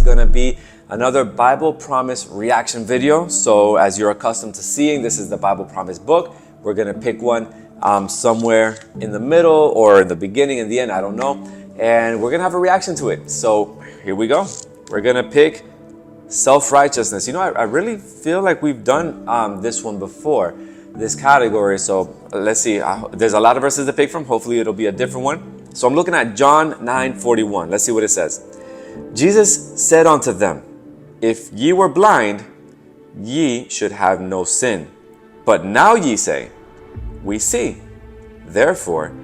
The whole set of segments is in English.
going to be another Bible Promise reaction video. So as you're accustomed to seeing, this is the Bible Promise book. We're going to pick one somewhere in the middle or in the beginning and the end, I don't know. And we're going to have a reaction to it. So here we go. We're going to pick self-righteousness. You know, I really feel like we've done this one before, this category. So let's see. There's a lot of verses to pick from. Hopefully it'll be a different one. So I'm looking at John 9:41. Let's see what it says. Jesus said unto them, if ye were blind, ye should have no sin. But now ye say, we see. Therefore,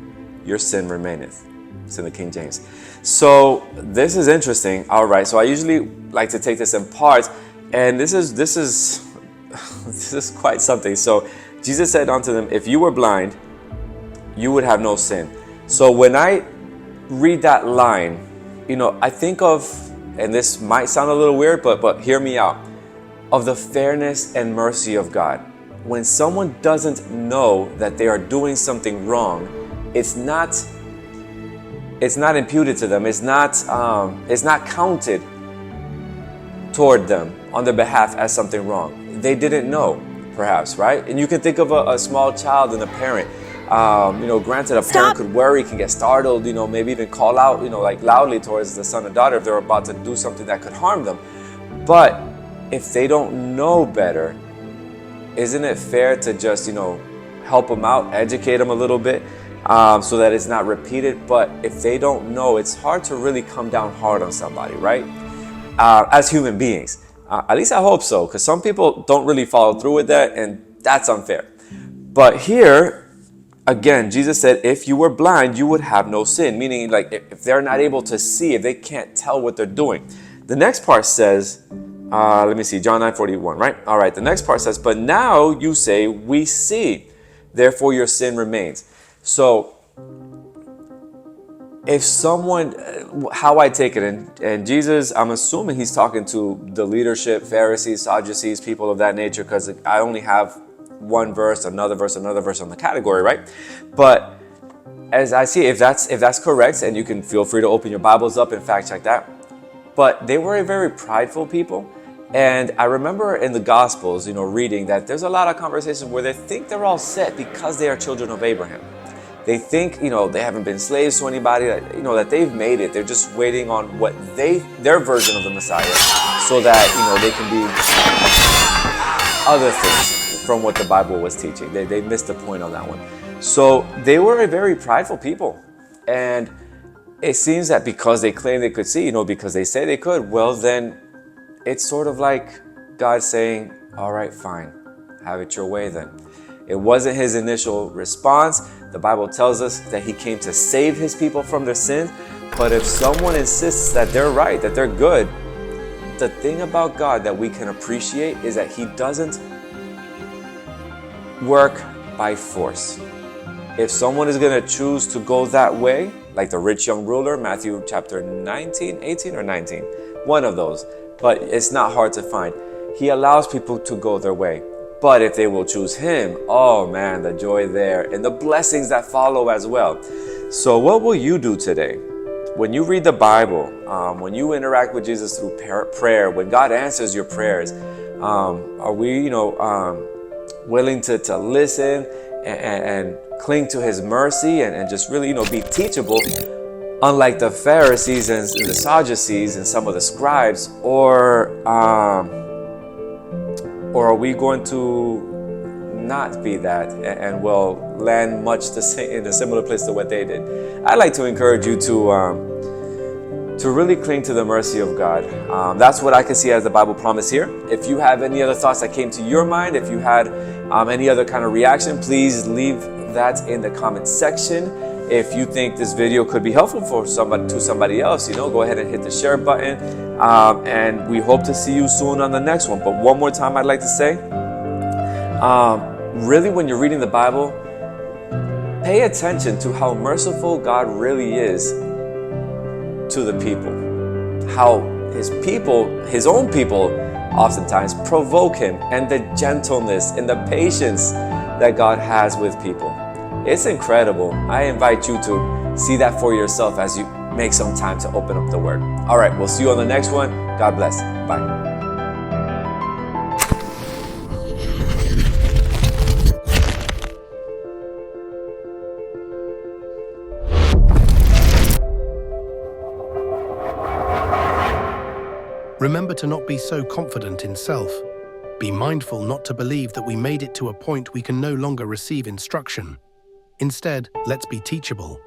your sin remaineth. It's in the King James. So this is interesting. All right. So I usually like to take this in parts, and this is this is quite something. So Jesus said unto them, if you were blind, you would have no sin. So when I read that line, you know, I think of, and this might sound a little weird, but hear me out, of the fairness and mercy of God. When someone doesn't know that they are doing something wrong, it's not imputed to them. It's not counted toward them on their behalf as something wrong. They didn't know, perhaps, right? And you can think of a small child and a parent. You know, granted, a parent could worry, can get startled, you know, maybe even call out, you know, like loudly towards the son or daughter if they're about to do something that could harm them. But if they don't know better, isn't it fair to just, you know, help them out, educate them a little bit, so that it's not repeated? But if they don't know, it's hard to really come down hard on somebody, right? As human beings. At least I hope so, because some people don't really follow through with that, and that's unfair. But here, again, Jesus said, if you were blind, you would have no sin. Meaning, like, if they're not able to see, if they can't tell what they're doing. The next part says, let me see, John 9:41, right? All right, the next part says, but now you say, we see, therefore your sin remains. So, if someone, how I take it, and Jesus, I'm assuming he's talking to the leadership, Pharisees, Sadducees, people of that nature, because I only have one verse, another verse on the category, right? But as I see, if that's correct, and you can feel free to open your Bibles up and fact check that. But they were a very prideful people. And I remember in the Gospels, you know, reading that there's a lot of conversations where they think they're all set because they are children of Abraham. They think, you know, they haven't been slaves to anybody, that, you know, that they've made it. They're just waiting on what their version of the Messiah, so that, you know, they can be other things from what the Bible was teaching. They missed the point on that one. So they were a very prideful people. And it seems that because they claim they could see, you know, because they say they could, well, then it's sort of like God saying, all right, fine, have it your way then. It wasn't his initial response. The Bible tells us that he came to save his people from their sins. But if someone insists that they're right, that they're good, the thing about God that we can appreciate is that he doesn't work by force. If someone is going to choose to go that way, like the rich young ruler, Matthew chapter 19, 18 or 19, one of those, but it's not hard to find. He allows people to go their way. But if they will choose him, oh man, the joy there and the blessings that follow as well. So what will you do today? When you read the Bible, when you interact with Jesus through prayer, when God answers your prayers, are we, you know, willing to listen and cling to his mercy and just really, you know, be teachable, unlike the Pharisees and the Sadducees and some of the scribes? Or are we going to not be that and will land much in a similar place to what they did? I'd like to encourage you to really cling to the mercy of God. That's what I can see as the Bible promise here. If you have any other thoughts that came to your mind, if you had any other kind of reaction, please leave that in the comment section. If you think this video could be helpful for somebody else, you know, go ahead and hit the share button. And we hope to see you soon on the next one. But one more time, I'd like to say, really, when you're reading the Bible, pay attention to how merciful God really is to the people. How his own people, oftentimes provoke him, and the gentleness and the patience that God has with people. It's incredible. I invite you to see that for yourself as you make some time to open up the Word. All right, we'll see you on the next one. God bless. Bye. Remember to not be so confident in self. Be mindful not to believe that we made it to a point we can no longer receive instruction. Instead, let's be teachable.